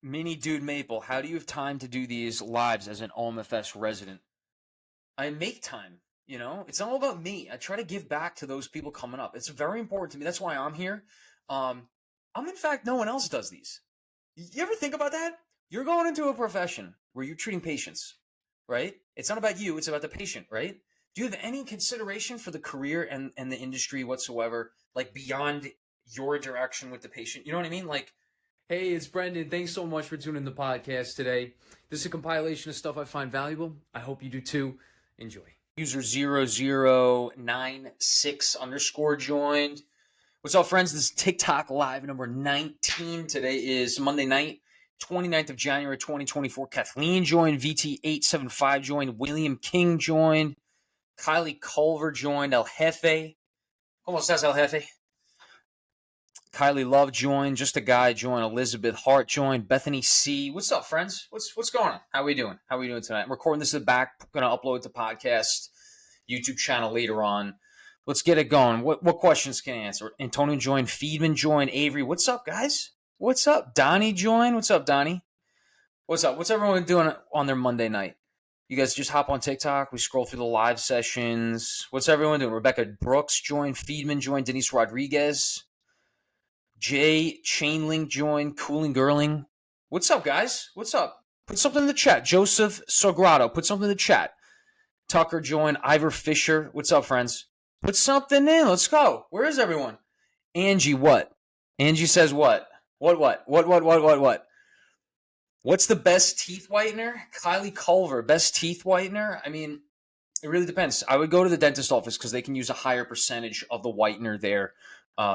Mini Dude Maple, how do you have time to do these lives as an OMFS resident? I make time, It's not all about me. I try to give back to those people coming up. It's very important to me. That's why I'm here. In fact, no one else does these. You ever think about that? You're going into a profession where you're treating patients, right? It's not about you. It's about the patient, right? Do you have any consideration for the career and the industry whatsoever, like beyond your interaction with the patient? You know what I mean? Like, hey, it's Brendan. Thanks so much for tuning in the podcast today. This is a compilation of stuff I find valuable. I hope you do too. Enjoy. User 0096 _ joined. What's up, friends? This is TikTok Live number 19. Today is Monday night, 29th of January, 2024. Kathleen joined. VT875 joined. William King joined. Kylie Culver joined. El Jefe. ¿Cómo estás, El Jefe? Kylie Love joined. Just a Guy joined. Elizabeth Hart joined. Bethany C. What's up, friends? What's going on? How we doing? How we doing tonight? I'm recording this in the back. I'm going to upload it to podcast YouTube channel later on. Let's get it going. What questions can I answer? Antonio joined. Feedman joined. Avery. What's up, guys? What's up? Donnie joined. What's up, Donnie? What's up? What's everyone doing on their Monday night? You guys just hop on TikTok. We scroll through the live sessions. What's everyone doing? Rebecca Brooks joined. Feedman joined. Denise Rodriguez. Jay Chainlink joined. Cooling Girling. What's up, guys? What's up? Put something in the chat. Joseph Sogrado. Put something in the chat. Tucker joined. Ivor Fisher. What's up, friends? Put something in. Let's go. Where is everyone? Angie, what? Angie says what? What? What's the best teeth whitener? Kylie Culver, best teeth whitener? I mean, it really depends. I would go to the dentist office because they can use a higher percentage of the whitener there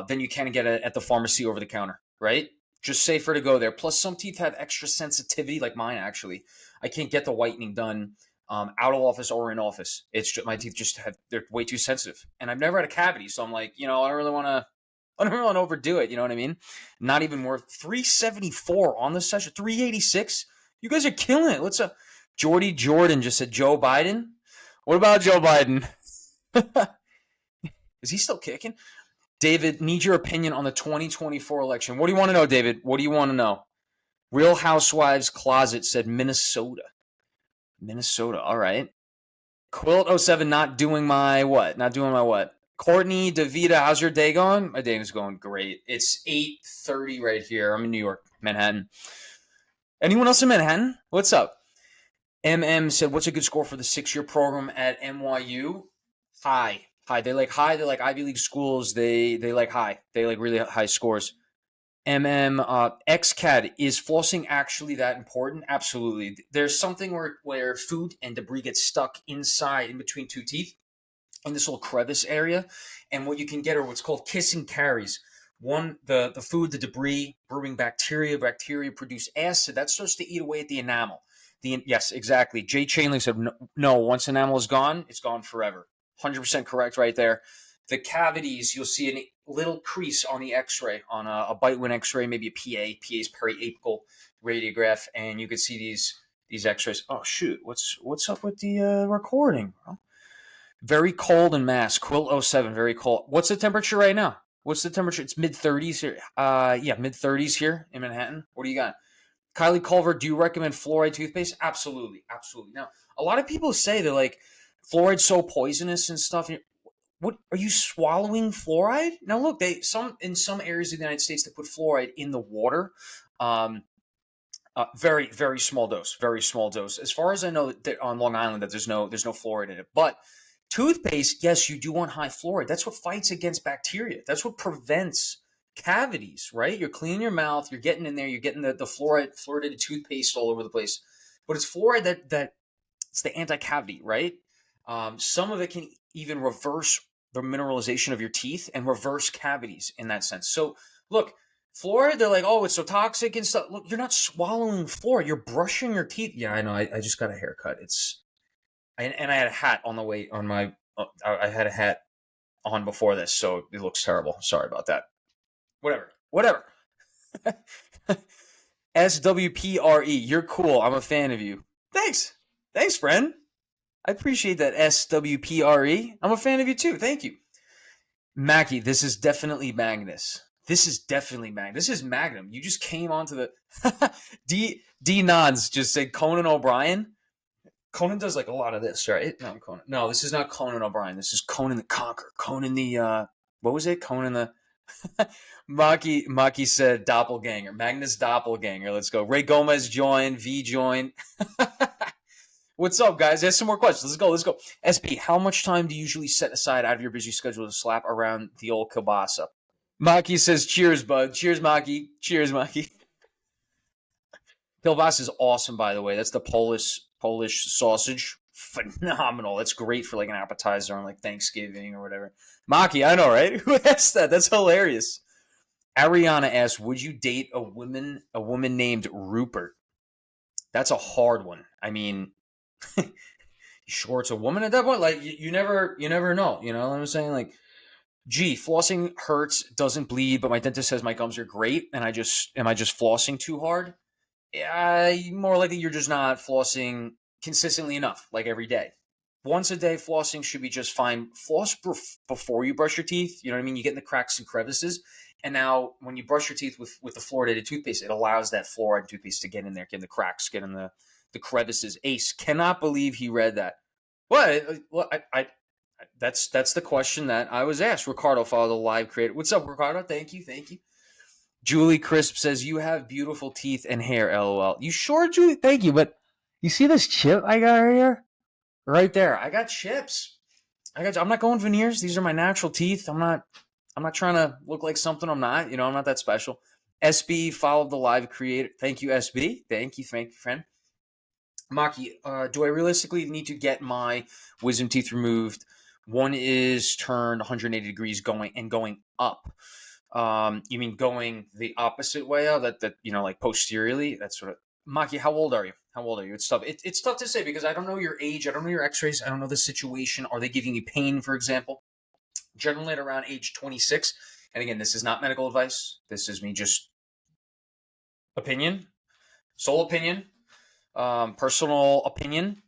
than you can get at the pharmacy over the counter, right? Just safer to go there. Plus, some teeth have extra sensitivity, like mine, actually. I can't get the whitening done out of office or in office. It's just, my teeth they're way too sensitive. And I've never had a cavity, so I'm like, I don't really want to overdo it. You know what I mean? Not even worth $374 on this session. $386. You guys are killing it. What's up? Jordy Jordan just said Joe Biden. What about Joe Biden? Is he still kicking? David, need your opinion on the 2024 election. What do you want to know, David? What do you want to know? Real Housewives Closet said Minnesota. Minnesota. All right. Quilt07 not doing my what? Courtney DeVita, how's your day going? My day is going great. It's 8:30 right here. I'm in New York, Manhattan. Anyone else in Manhattan? What's up? MM said, what's a good score for the 6-year program at NYU? High. They like high. They like Ivy League schools. They like high. They like really high scores. XCAD, is flossing actually that important? Absolutely. There's something where food and debris gets stuck inside in between two teeth in this little crevice area. And what you can get are what's called kissing caries. One, the food, the debris, brewing bacteria produce acid. That starts to eat away at the enamel. Yes, exactly. Jay Chainley said, no, once enamel is gone, it's gone forever. 100% correct right there. The cavities, you'll see a little crease on the x-ray, on a bite-win x-ray, maybe a PA. PA is periapical radiograph, and you can see these x-rays. Oh, shoot. What's up with the recording, bro? Very cold in Mass. Quilt07, very cold. What's the temperature right now? What's the temperature? It's mid-30s here. Mid-30s here in Manhattan. What do you got? Kylie Culver, do you recommend fluoride toothpaste? Absolutely. Now, a lot of people say they're like, fluoride's so poisonous and stuff. What are you swallowing fluoride? Now look, in some areas of the United States they put fluoride in the water. Very, very small dose. Very small dose. As far as I know, that on Long Island that there's no fluoride in it. But toothpaste, yes, you do want high fluoride. That's what fights against bacteria. That's what prevents cavities, right? You're cleaning your mouth, you're getting in there, you're getting the fluoridated toothpaste all over the place. But it's fluoride that it's the anti-cavity, right? Some of it can even reverse the mineralization of your teeth and reverse cavities in that sense. So look, fluoride, they're like, oh, it's so toxic and stuff. Look, you're not swallowing fluoride. You're brushing your teeth. Yeah, I know. I just got a haircut. And I had a hat on the way on my, I had a hat on before this, so it looks terrible. Sorry about that. Whatever. SWPRE, you're cool. I'm a fan of you. Thanks, friend. I appreciate that, SWPRE. I'm a fan of you too. Thank you. Mackie, this is definitely Magnus. This is definitely Magnum. This is Magnum. You just came onto the D Nods just said Conan O'Brien. Conan does like a lot of this, right? No, Conan. No, this is not Conan O'Brien. This is Conan the Conqueror. Conan the what was it? Conan the Maki said doppelganger. Magnus doppelganger. Let's go. Ray Gomez joined. V joined. What's up, guys? There's some more questions. Let's go. SB, how much time do you usually set aside out of your busy schedule to slap around the old kielbasa? Maki says, cheers, bud. Cheers, Maki. Cheers, Maki. Kielbasa is awesome, by the way. That's the Polish sausage. Phenomenal. That's great for like an appetizer on like Thanksgiving or whatever. Maki, I know, right? Who asked that? That's hilarious. Ariana asked, would you date a woman named Rupert? That's a hard one. I mean, sure, it's a woman at that point. Like you never know. You know what I'm saying? Like, gee, flossing hurts, doesn't bleed, but my dentist says my gums are great, and am I just flossing too hard? Yeah, more likely you're just not flossing consistently enough, like every day. Once a day, flossing should be just fine. Floss before you brush your teeth. You know what I mean? You get in the cracks and crevices. And now when you brush your teeth with the fluoridated toothpaste, it allows that fluoride toothpaste to get in there, get in the cracks, get in the crevices. Ace, cannot believe he read that. What? Well, that's the question that I was asked. Ricardo, follow the live creator. What's up, Ricardo? Thank you. Julie Crisp says, you have beautiful teeth and hair, LOL. You sure, Julie? Thank you. But you see this chip I got right here? Right there. I got chips. I'm not going veneers. These are my natural teeth. I'm not trying to look like something I'm not. You know, I'm not that special. SB followed the live creator. Thank you, SB. Thank you, friend. Maki, do I realistically need to get my wisdom teeth removed? One is turned 180 degrees going up. You mean going the opposite way of that, you know, like posteriorly? That's sort of. Maki, how old are you? It's tough. It's tough to say because I don't know your age. I don't know your x-rays. I don't know the situation. Are they giving you pain, for example? Generally at around age 26. And again, this is not medical advice. This is me just opinion, sole opinion, personal opinion.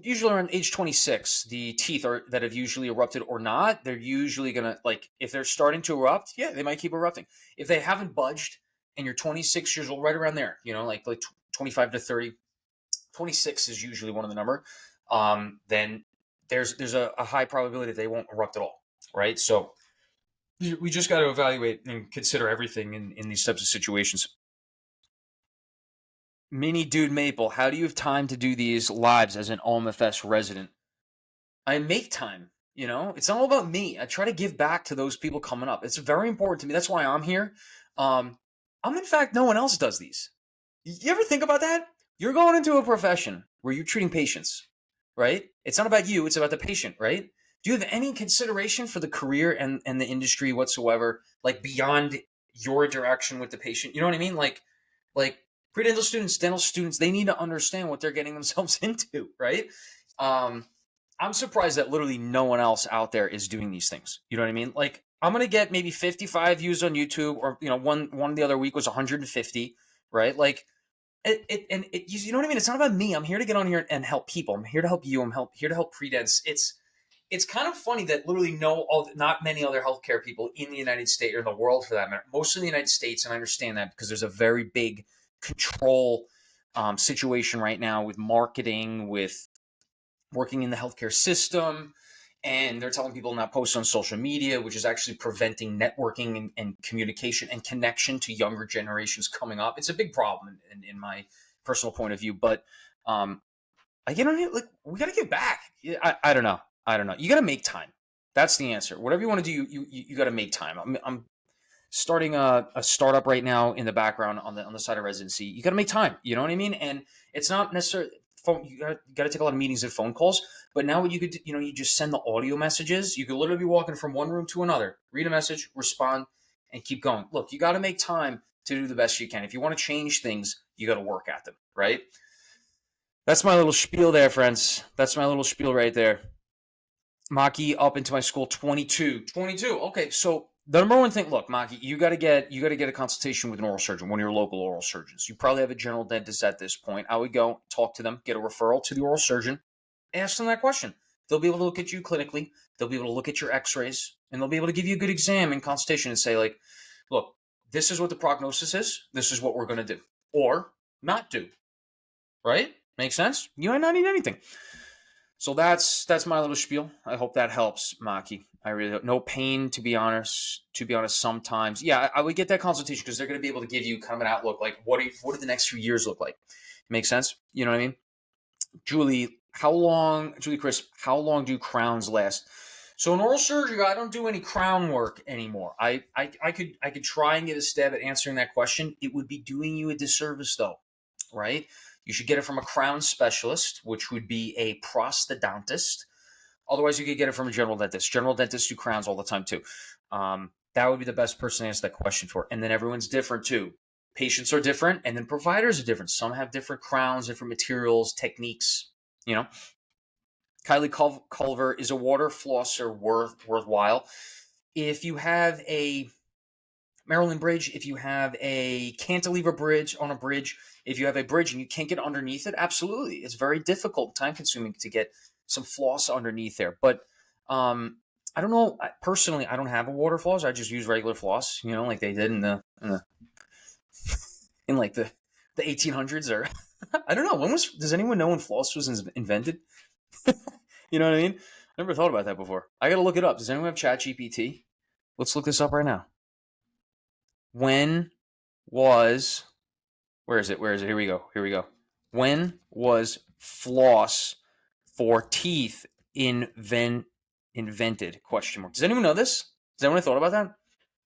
Usually around age 26, the teeth that have usually erupted or not, they're usually going to, like, if they're starting to erupt, yeah, they might keep erupting. If they haven't budged and you're 26 years old, right around there, you know, like 25 to 30, 26 is usually one of the number, then there's a high probability they won't erupt at all, right? So we just got to evaluate and consider everything in these types of situations. Mini Dude Maple, how do you have time to do these lives as an OMFS resident? I make time, you know? It's not all about me. I try to give back to those people coming up. It's very important to me. That's why I'm here. I'm in fact, no one else does these. You ever think about that? You're going into a profession where you're treating patients, right? It's not about you, it's about the patient, right? Do you have any consideration for the career and the industry whatsoever, like beyond your interaction with the patient? You know what I mean? Like pre-dental students, dental students, they need to understand what they're getting themselves into, right? I'm surprised that literally no one else out there is doing these things. You know what I mean? Like, I'm going to get maybe 55 views on YouTube, or, you know, one the other week was 150, right? Like, you know what I mean? It's not about me. I'm here to get on here and help people. I'm here to help you. Here to help pre-dents. It's kind of funny that literally not many other healthcare people in the United States, or in the world for that matter, most in the United States, and I understand that because there's a very big control situation right now with marketing, with working in the healthcare system, and they're telling people not post on social media, which is actually preventing networking and communication and connection to younger generations coming up. It's a big problem in my personal point of view, but I get on here, like, we got to give back. I don't know. You got to make time. That's the answer. Whatever you want to do, you got to make time. I'm starting a startup right now in the background on the side of residency. You got to make time. You know what I mean? And it's not necessarily phone. You got to take a lot of meetings and phone calls. But now what you could do, you just send the audio messages. You could literally be walking from one room to another, read a message, respond, and keep going. Look, you got to make time to do the best you can. If you want to change things, you got to work at them, right? That's my little spiel there, friends. That's my little spiel right there. Maki up into my school, 22. Okay, so the number one thing, look, Maki, you got to get a consultation with an oral surgeon, one of your local oral surgeons. You probably have a general dentist at this point. I would go talk to them, get a referral to the oral surgeon, ask them that question. They'll be able to look at you clinically. They'll be able to look at your x-rays, and they'll be able to give you a good exam and consultation and say, like, look, this is what the prognosis is. This is what we're going to do or not do. Right? Makes sense? You might not need anything. So that's my little spiel. I hope that helps, Maki. I really no pain, to be honest. To be honest, sometimes, yeah, I would get that consultation because they're going to be able to give you kind of an outlook, like what do the next few years look like? Make sense? You know what I mean? Julie, Chris, how long do crowns last? So in oral surgery, I don't do any crown work anymore. I could try and get a stab at answering that question. It would be doing you a disservice, though, right? You should get it from a crown specialist, which would be a prosthodontist. Otherwise, you could get it from a general dentist. General dentists do crowns all the time too. That would be the best person to answer that question for. And then everyone's different too. Patients are different, and then providers are different. Some have different crowns, different materials, techniques. You know, Kylie Culver, is a water flosser worthwhile? If you have a Maryland bridge, if you have a cantilever bridge on a bridge, if you have a bridge and you can't get underneath it, absolutely. It's very difficult, time consuming to get some floss underneath there. But I don't know. Personally, I don't have a water floss. I just use regular floss, like they did in like the 1800s or I don't know. Does anyone know when floss was invented? You know what I mean? I never thought about that before. I got to look it up. Does anyone have ChatGPT? Let's look this up right now. When was, where is it? Here we go. When was floss for teeth invented? Question mark. Does anyone know this? Has anyone thought about that?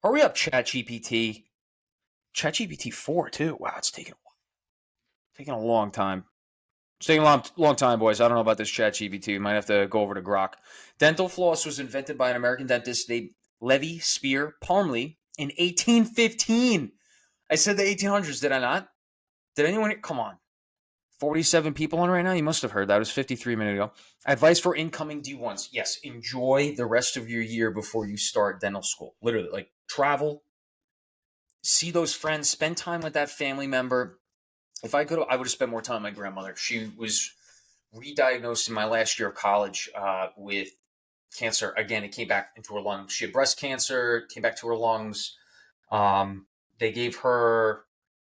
Hurry up, ChatGPT. ChatGPT 4 too. Wow, it's taking a long time. It's taking a long time, boys. I don't know about this ChatGPT. You might have to go over to Grok. Dental floss was invented by an American dentist named Levi Spear Parmley in 1815. I said the 1800s, did I not? Did anyone? Come on. 47 people on right now? You must have heard that. It was 53 minutes ago. Advice for incoming D1s. Yes, enjoy the rest of your year before you start dental school. Literally, like travel, see those friends, spend time with that family member. If I could, I would have spent more time with my grandmother. She was re-diagnosed in my last year of college with cancer. Again, it came back into her lungs. She had breast cancer, came back to her lungs. They gave her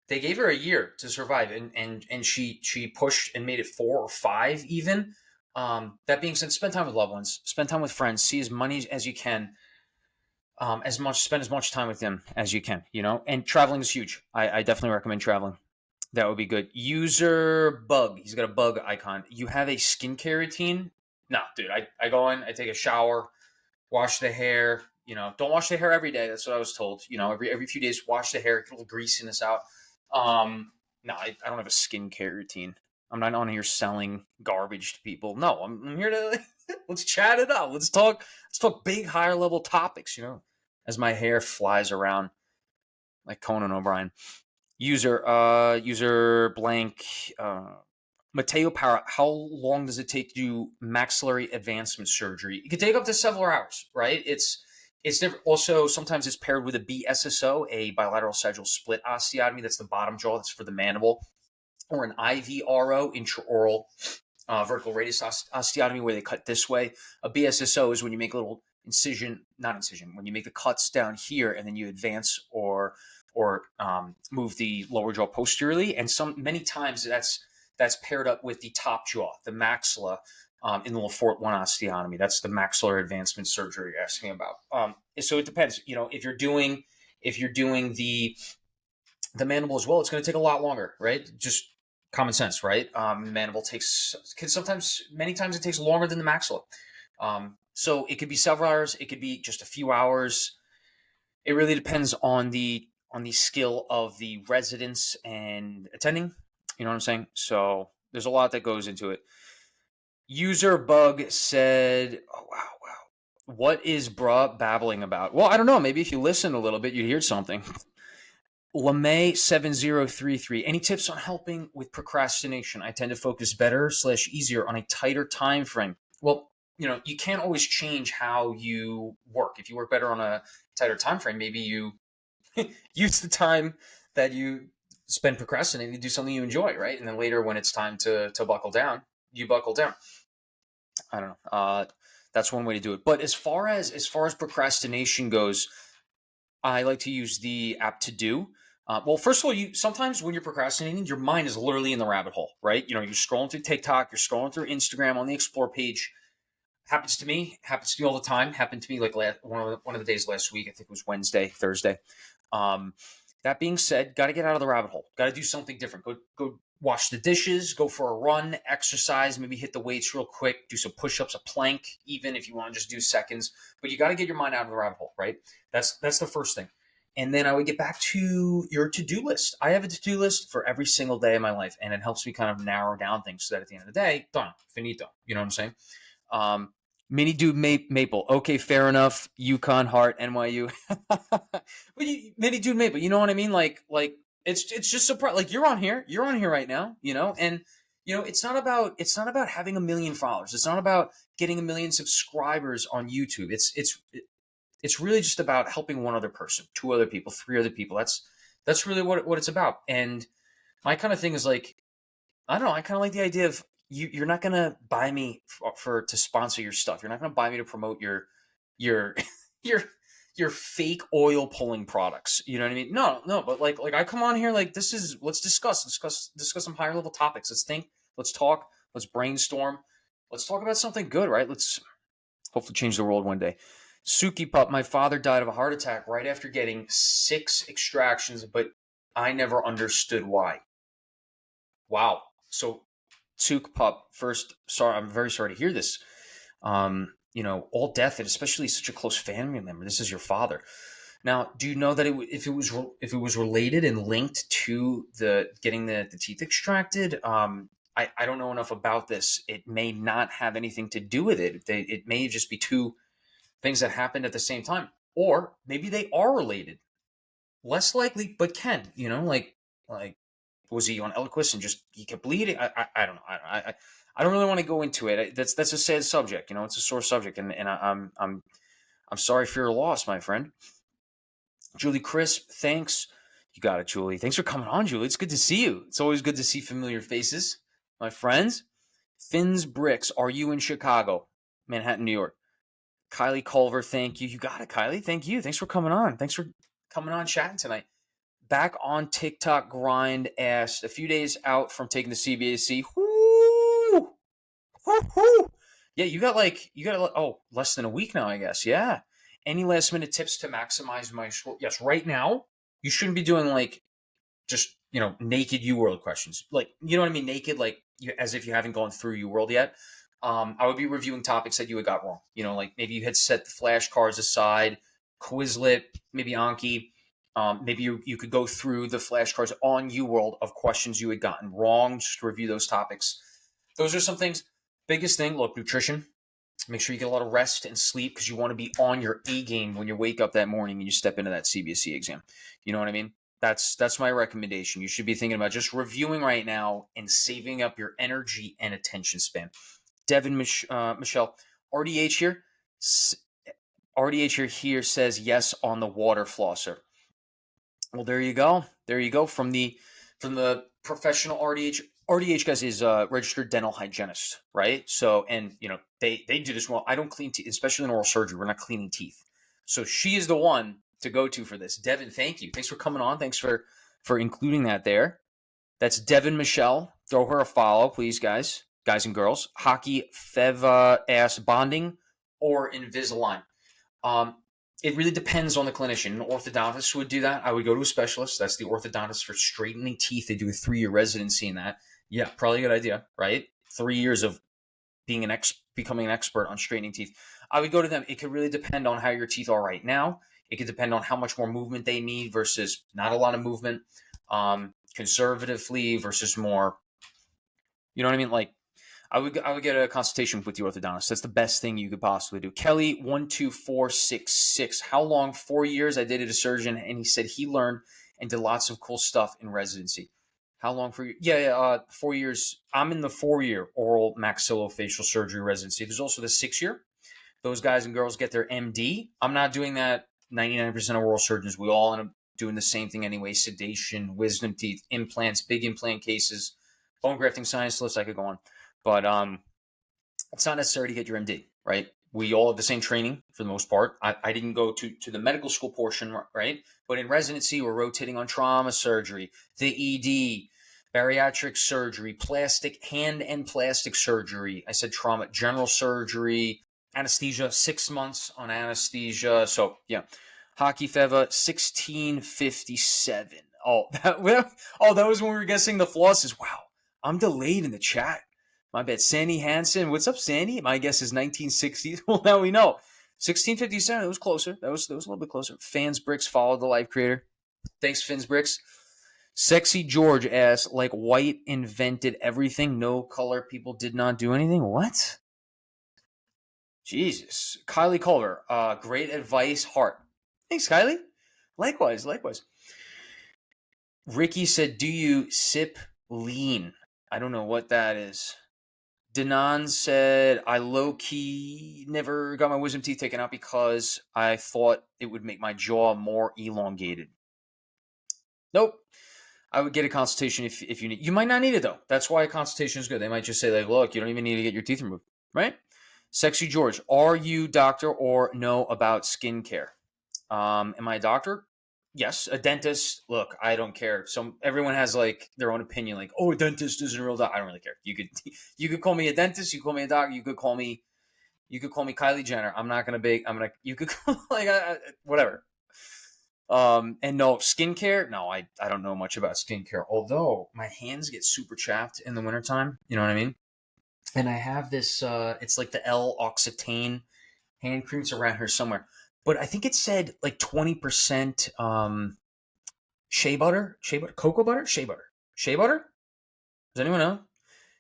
a year to survive, and she pushed and made it 4 or 5 even. That being said, spend time with loved ones, spend time with friends, see as many as you can. Spend as much time with them as you can, and traveling is huge. I definitely recommend traveling. That would be good. User bug. He's got a bug icon. You have a skincare routine? No, dude. I go in, I take a shower, wash the hair. Don't wash the hair every day. That's what I was told. Every few days, wash the hair, get a little greasiness out. No, I don't have a skincare routine. I'm not on here selling garbage to people. No, I'm here to let's chat it up. Let's talk big, higher level topics. As my hair flies around like Conan O'Brien. User blank. Mateo Para, how long does it take to do maxillary advancement surgery? It could take up to several hours, right? It's different. Also, sometimes it's paired with a BSSO, a bilateral sagittal split osteotomy. That's the bottom jaw. That's for the mandible. Or an IVRO, intraoral vertical radius osteotomy, where they cut this way. A BSSO is when you make a little when you make the cuts down here and then you advance or move the lower jaw posteriorly. And many times that's paired up with the top jaw, the maxilla, in the Lefort 1 osteotomy. That's the maxillary advancement surgery you're asking about. So it depends. If you're doing the mandible as well, it's going to take a lot longer, right? Just common sense, right? Mandible many times it takes longer than the maxilla. So it could be several hours. It could be just a few hours. It really depends on the skill of the residents and attending. You know what I'm saying? So there's a lot that goes into it. User bug said, oh, wow. What is bruh babbling about? Well, I don't know. Maybe if you listen a little bit, you'd hear something. LeMay7033. Any tips on helping with procrastination? I tend to focus better / easier on a tighter time frame. Well, you can't always change how you work. If you work better on a tighter time frame, maybe you use the time that you spend procrastinating to do something you enjoy, right? And then later when it's time to buckle down, you buckle down. I don't know. That's one way to do it. But as far as procrastination goes, I like to use the app To Do. Well, first of all, you sometimes when you're procrastinating, your mind is literally in the rabbit hole, right? You're scrolling through TikTok, you're scrolling through Instagram on the Explore page. Happens to me. Happens to me all the time. Happened to me like one of the days last week. I think it was Wednesday, Thursday. Um, that being said, got to get out of the rabbit hole. Got to do something different. Go wash the dishes. Go for a run. Exercise. Maybe hit the weights real quick. Do some push-ups, a plank, even if you want to just do seconds. But you got to get your mind out of the rabbit hole, right? That's the first thing. And then I would get back to your to-do list. I have a to-do list for every single day of my life, and it helps me kind of narrow down things so that at the end of the day, done, finito. You know what I'm saying? Mini Dude Maple. Okay, fair enough. UConn, Hart, NYU. Mini Dude Maple. You know what I mean? Like it's just surprising. Like you're on here right now. And it's not about having a million followers. It's not about getting a million subscribers on YouTube. It's really just about helping one other person, two other people, three other people. That's really what it's about. And my kind of thing is like, I don't know. I kind of like the idea of you're not gonna buy me to sponsor your stuff. You're not gonna buy me to promote your your your fake oil pulling products. You know what I mean? No. But like I come on here like let's discuss some higher level topics. Let's think. Let's talk. Let's brainstorm. Let's talk about something good, right? Let's hopefully change the world one day. Suki Pup, my father died of a heart attack right after getting 6 extractions, but I never understood why. Wow. So Sook Pup, first, sorry, I'm very sorry to hear this. All death, and especially such a close family member. This is your father. Now, do you know that if it was related and linked to the getting the teeth extracted? I don't know enough about this. It may not have anything to do with it. It may just be two things that happened at the same time, or maybe they are related. Less likely, but can. Like was he on Eliquis and just he kept bleeding? I don't know. I don't really want to go into it. That's a sad subject. It's a sore subject, and I'm sorry for your loss, my friend. Julie Crisp, thanks. You got it, Julie. Thanks for coming on, Julie. It's good to see you. It's always good to see familiar faces, my friends. Finn's Bricks, are you in Chicago? Manhattan, New York. Kylie Culver, thank you. You got it, Kylie. Thank you. Thanks for coming on. Thanks for coming on chatting tonight. Back on TikTok grind, asked a few days out from taking the CBSE. Woo! Woo-hoo! Yeah, you got less than a week now, I guess. Yeah. Any last minute tips to maximize my score? Yes, right now you shouldn't be doing just naked UWorld questions. Like, you know what I mean? Naked, as if you haven't gone through UWorld yet. I would be reviewing topics that you had got wrong. Like maybe you had set the flashcards aside, Quizlet, maybe Anki. Maybe you could go through the flashcards on UWorld of questions you had gotten wrong, just to review those topics. Those are some things. Biggest thing, look, nutrition. Make sure you get a lot of rest and sleep because you want to be on your A game when you wake up that morning and you step into that CBSE exam. You know what I mean? That's my recommendation. You should be thinking about just reviewing right now and saving up your energy and attention span. Devin, Michelle, RDH here. RDH here says yes on the water flosser. Well, there you go. There you go. From the professional RDH. RDH, guys, is a registered dental hygienist, right? So, and they do this well. I don't clean teeth, especially in oral surgery. We're not cleaning teeth. So she is the one to go to for this. Devin, thank you. Thanks for coming on. Thanks for including that there. That's Devin Michelle. Throw her a follow, please, guys and girls. Hockey Feva ass bonding or Invisalign. It really depends on the clinician. An orthodontist would do that. I would go to a specialist. That's the orthodontist for straightening teeth. They do a 3-year residency in that. Yeah, probably a good idea, right? 3 years of becoming an expert on straightening teeth. I would go to them. It could really depend on how your teeth are right now. It could depend on how much more movement they need versus not a lot of movement. Conservatively versus more, you know what I mean? Like, I would get a consultation with the orthodontist. That's the best thing you could possibly do. Kelly 12466. How long? 4 years. I dated a surgeon, and he said he learned and did lots of cool stuff in residency. How long for you? Yeah. 4 years. I'm in the 4-year oral maxillofacial surgery residency. There's also the 6-year. Those guys and girls get their MD. I'm not doing that. 99% of oral surgeons, we all end up doing the same thing anyway. Sedation, wisdom teeth, implants, big implant cases, bone grafting, sinus lifts. I could go on. But it's not necessary to get your MD, right? We all have the same training for the most part. I didn't go to the medical school portion, right? But in residency, we're rotating on trauma surgery, the ED, bariatric surgery, plastic, hand and plastic surgery. I said trauma, general surgery, anesthesia, 6 months on anesthesia. So, yeah. Hockey Feva, 1657. Oh, that was when we were guessing the flosses. Wow, I'm delayed in the chat. My bad. Sandy Hansen. What's up, Sandy? My guess is 1960s. Well, now we know. 1657. It was closer. That was a little bit closer. Fans Bricks followed the live creator. Thanks, Fins Bricks. Sexy George asks, like White invented everything, no color people did not do anything? What? Jesus. Kylie Culver. Great advice, heart. Thanks, Kylie. Likewise. Ricky said, do you sip lean? I don't know what that is. Denon said, I low-key never got my wisdom teeth taken out because I thought it would make my jaw more elongated. Nope. I would get a consultation if you need. You might not need it, though. That's why a consultation is good. They might just say, like, look, you don't even need to get your teeth removed, right? Sexy George, are you doctor or know about skincare? Am I a doctor? Yes. A dentist? Look, I don't care. Everyone has like their own opinion. Like, oh, a dentist isn't a real doctor. I don't really care. You could call me a dentist. You could call me a doctor. You could call me Kylie Jenner. I'm not gonna bake. You could call whatever. And no skincare. No, I don't know much about skincare. Although my hands get super chapped in the wintertime. You know what I mean? And I have this. It's like the L-Occitane hand cream. It's around here somewhere. But I think it said like 20% shea butter, cocoa butter, shea butter. Does anyone know?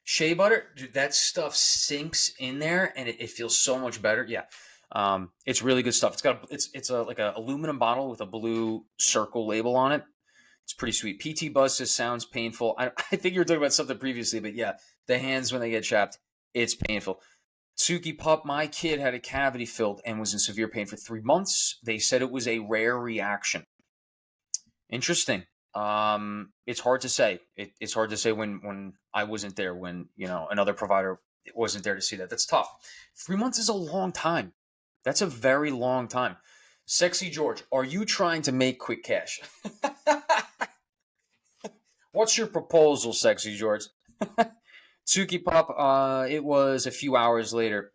Shea butter, dude, that stuff sinks in there and it feels so much better. Yeah, it's really good stuff. It's like a aluminum bottle with a blue circle label on it. It's pretty sweet. PT Buzz says sounds painful. I think you were talking about something previously, but yeah, the hands when they get chapped, it's painful. Tsuki Pup, my kid had a cavity filled and was in severe pain for 3 months. They said it was a rare reaction. Interesting. It's hard to say. It's hard to say when I wasn't there, when another provider wasn't there to see that. That's tough. 3 months is a long time. That's a very long time. Sexy George, are you trying to make quick cash? What's your proposal, Sexy George? Tsuki Pop, it was a few hours later.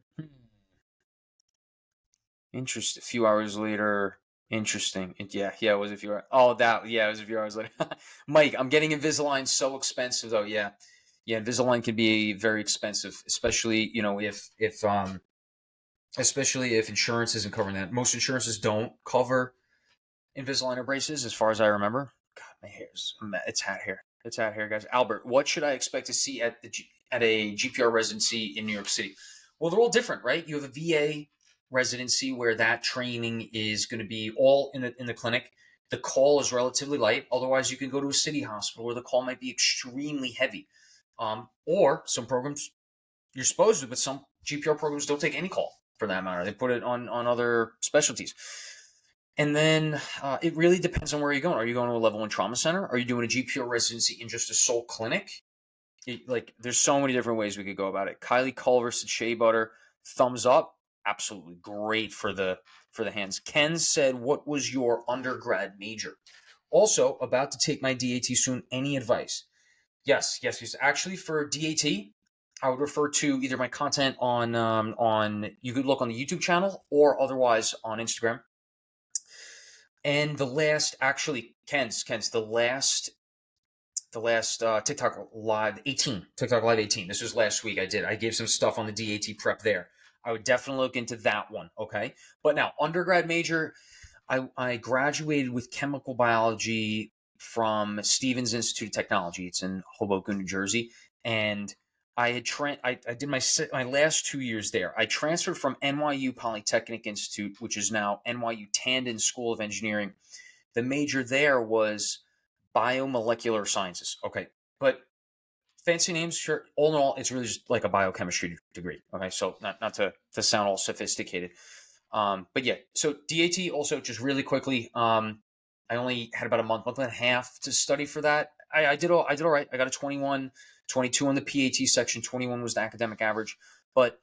Interesting. A few hours later. Interesting. Yeah, it was a few hours. Oh, it was a few hours later. Mike, I'm getting Invisalign so expensive though. Yeah, Invisalign can be very expensive, especially if insurance isn't covering that. Most insurances don't cover Invisalign or braces, as far as I remember. God, my hair's it's hat hair. It's hat hair, guys. Albert, what should I expect to see at a GPR residency in New York City? Well, they're all different, right? You have a VA residency where that training is going to be all in the clinic. The call is relatively light. Otherwise, you can go to a city hospital where the call might be extremely heavy. Or some programs you're supposed to, but some GPR programs don't take any call for that matter. They put it on other specialties. And then it really depends on where you're going. Are you going to a level 1 trauma center? Are you doing a GPR residency in just a sole clinic? There's so many different ways we could go about it. Kylie Culver said shea butter, thumbs up. Absolutely great for the hands. Ken said, what was your undergrad major? Also, about to take my DAT soon. Any advice? Yes. Actually, for DAT, I would refer to either my content on you could look on the YouTube channel or otherwise on Instagram. And the last, actually, Ken's the last TikTok Live 18. This was last week. I gave some stuff on the DAT prep there. I would definitely look into that one. Okay. But now, undergrad major, I graduated with chemical biology from Stevens Institute of Technology. It's in Hoboken, New Jersey. And I did my last 2 years there. I transferred from NYU Polytechnic Institute, which is now NYU Tandon School of Engineering. The major there was biomolecular sciences. Okay. But fancy names, sure. All in all, it's really just like a biochemistry degree. Okay. So not to sound all sophisticated. But yeah, so DAT also just really quickly, I only had about a month and a half to study for that. I did all right. I got a 21, 22 on the PAT section. 21 was the academic average. But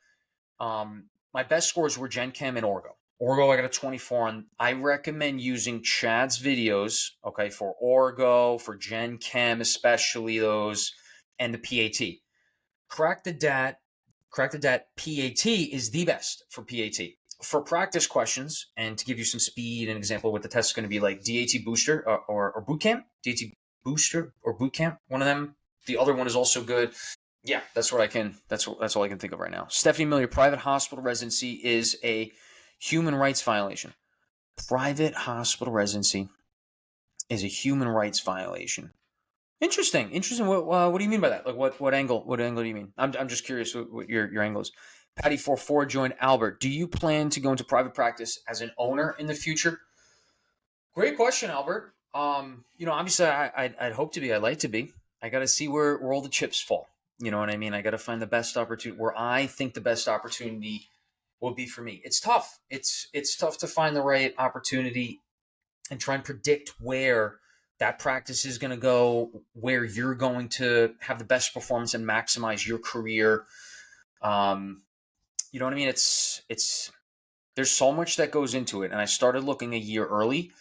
my best scores were Gen Chem and Orgo. Orgo, I got a 24 on. I recommend using Chad's videos, okay, for Orgo, for Gen Chem, especially those, and the PAT. Crack the Dat PAT is the best for PAT. For practice questions, and to give you some speed, an example of what the test is going to be like, DAT Booster or Boot Camp, DAT Booster or Boot Camp, one of them. The other one is also good. Yeah, that's all I can think of right now. Stephanie Miller, private hospital residency is a human rights violation. Private hospital residency is a human rights violation. Interesting. What do you mean by that? Like what angle? What angle do you mean? I'm just curious what your angle is. Patty 44 joined Albert. Do you plan to go into private practice as an owner in the future? Great question, Albert. Obviously I'd hope to be. I'd like to be. I got to see where all the chips fall. You know what I mean? I got to find the best opportunity where I think the best opportunity will be for me. It's tough. It's tough to find the right opportunity and try and predict where that practice is going to go, where you're going to have the best performance and maximize your career. You know what I mean? It's there's so much that goes into it. And I started looking a year early.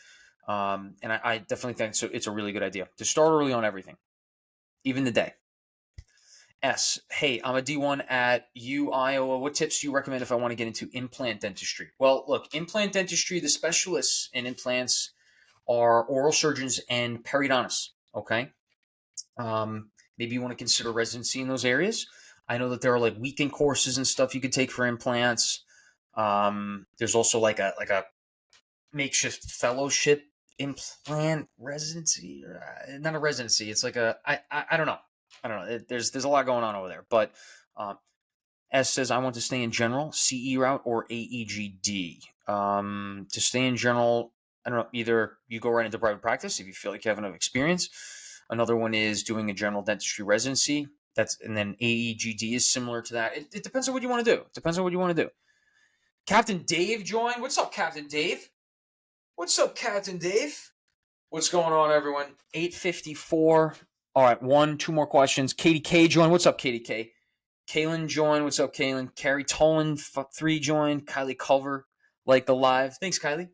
And I definitely think it's a really good idea to start early on everything, even the day. S. Hey, I'm a D1 at U Iowa. What tips do you recommend if I want to get into implant dentistry? Well, look, implant dentistry, the specialists in implants are oral surgeons and periodontists. Okay. Maybe you want to consider residency in those areas. I know that there are like weekend courses and stuff you could take for implants. There's also like a makeshift fellowship implant residency. Not a residency. It's like I don't know. There's a lot going on over there. But S says, I want to stay in general, CE route or AEGD. To stay in general, I don't know, either you go right into private practice if you feel like you have enough experience. Another one is doing a general dentistry residency. And then AEGD is similar to that. It depends on what you want to do. Captain Dave joined. What's up, Captain Dave? What's going on, everyone? 8:54. All right, two more questions. Katie K joined. What's up, Katie K? Kaylin joined. What's up, Kaylin? Carrie Tolan 3 joined. Kylie Culver like the live. Thanks, Kylie.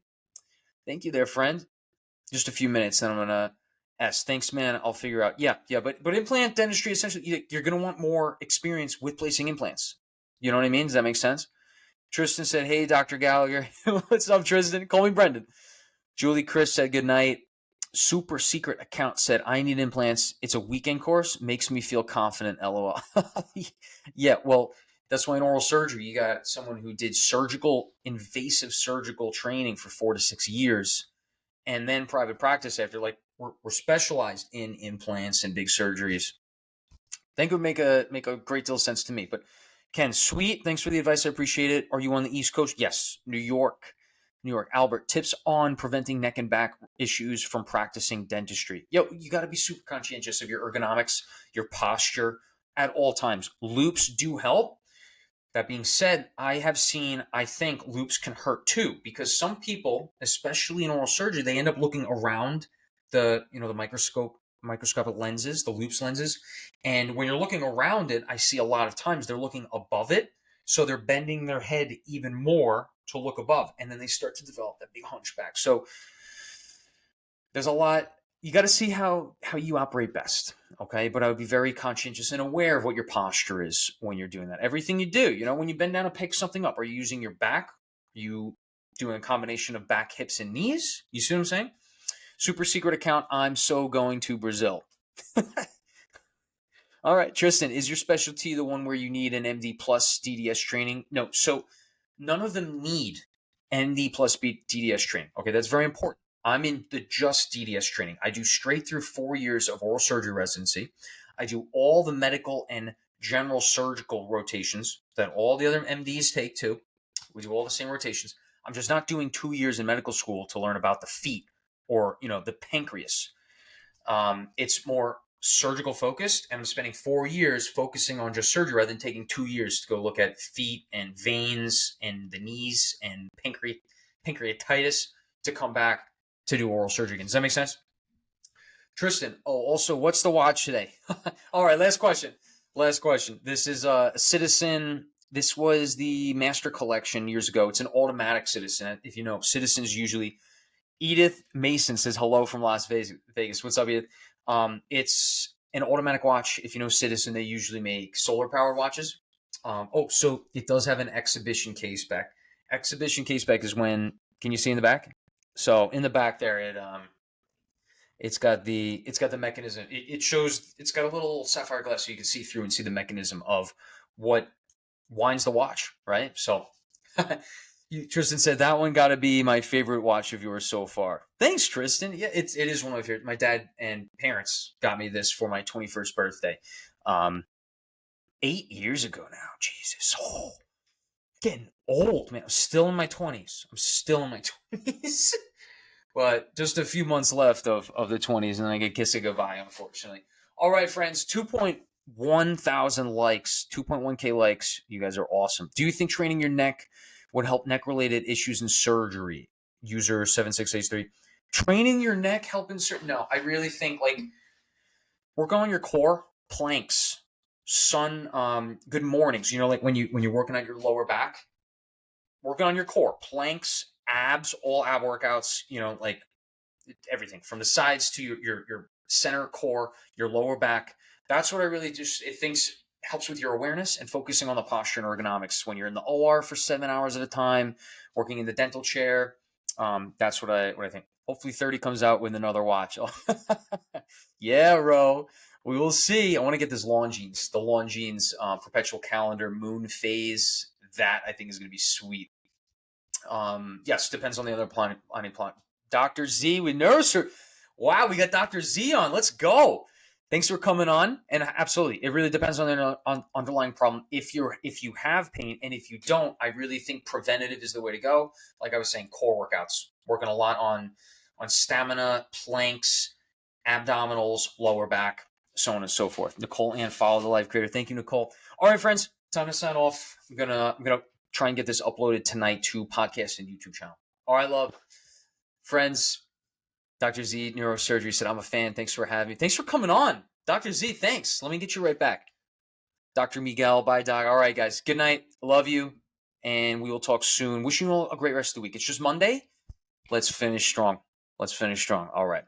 Thank you there, friend. Just a few minutes, then I'm gonna ask. Thanks, man. I'll figure out. Yeah. But implant dentistry, essentially, you're gonna want more experience with placing implants. You know what I mean? Does that make sense? Tristan said, "Hey, Dr. Gallagher." What's up, Tristan? Call me Brendan. Julie Chris said, "Good night." Super secret account said, "I need implants. It's a weekend course. Makes me feel confident." LOL. Yeah, well, that's why in oral surgery, you got someone who did invasive surgical training for 4 to 6 years, and then private practice after. Like we're specialized in implants and big surgeries. I think it would make a great deal of sense to me. But Ken, sweet. Thanks for the advice. I appreciate it. Are you on the East Coast? Yes. New York. Albert, tips on preventing neck and back issues from practicing dentistry. You got to be super conscientious of your ergonomics, your posture at all times. Loops do help. That being said, I think loops can hurt too, because some people, especially in oral surgery, they end up looking around the microscopic lenses, the loops lenses. And when you're looking around it, I see a lot of times they're looking above it. So they're bending their head even more to look above, and then they start to develop that big hunchback. So there's a lot. You got to see how you operate best, okay? But I would be very conscientious and aware of what your posture is when you're doing that. Everything you do, when you bend down to pick something up, are you using your back? Are you doing a combination of back, hips, and knees? You see what I'm saying? Super secret account, I'm so going to Brazil. All right, Tristan, is your specialty the one where you need an MD plus DDS training? No, so none of them need MD plus DDS training. Okay, that's very important. I'm in the just DDS training. I do straight through 4 years of oral surgery residency. I do all the medical and general surgical rotations that all the other MDs take too. We do all the same rotations. I'm just not doing 2 years in medical school to learn about the feet or, the pancreas. It's more surgical focused, and I'm spending 4 years focusing on just surgery rather than taking 2 years to go look at feet and veins and the knees and pancreatitis to come back to do oral surgery again. Does that make sense? Tristan, also, what's the watch today? All right, last question. This is a citizen This was the Master Collection years ago. It's an automatic Citizen. If you know, Citizens usually. Edith Mason says hello from Las Vegas. What's up, Edith? It's an automatic watch. If you know Citizen, they usually make solar powered watches. So it does have an exhibition case back. Exhibition case back is when, can you see in the back? So in the back there, it's got the mechanism. It shows, it's got a little sapphire glass so you can see through and see the mechanism of what winds the watch, right? So Tristan said that one got to be my favorite watch of yours so far. Thanks, Tristan. Yeah, it is one of my favorite. My dad and parents got me this for my 21st birthday. 8 years ago now. Jesus. Oh, getting old, man. I'm still in my 20s. But just a few months left of the 20s, and then I get kiss it goodbye, unfortunately. All right, friends, 2.1 thousand likes, 2.1K likes. You guys are awesome. Do you think training your neck would help neck-related issues in surgery? User 7683. Training your neck help in surgery? No, I really think, like, work on your core, planks, good mornings. You know, like when you're working on your lower back, working on your core, planks, abs, all ab workouts, you know, like everything from the sides to your center core, your lower back. That's what I really just, it thinks helps with your awareness and focusing on the posture and ergonomics when you're in the OR for 7 hours at a time, working in the dental chair. That's what I think. Hopefully 30 comes out with another watch. Yeah, Ro. We will see. I want to get this the Longines perpetual calendar moon phase. That I think is going to be sweet. Yes, depends on the other planet. Dr. Z with Nurser. Wow, we got Dr. Z on. Let's go. Thanks for coming on. And absolutely, it really depends on the underlying problem. If you have pain, and if you don't, I really think preventative is the way to go. Like I was saying, core workouts, working a lot on stamina, planks, abdominals, lower back, so on and so forth. Nicole and Follow the Life Creator. Thank you, Nicole. All right, friends, time to sign off. I'm gonna try and get this uploaded tonight to podcast and YouTube channel. All right, love friends. Dr. Z Neurosurgery said, I'm a fan. Thanks for having me. Thanks for coming on. Dr. Z, thanks. Let me get you right back. Dr. Miguel, bye, Doc. All right, guys. Good night. Love you. And we will talk soon. Wishing you all a great rest of the week. It's just Monday. Let's finish strong. All right.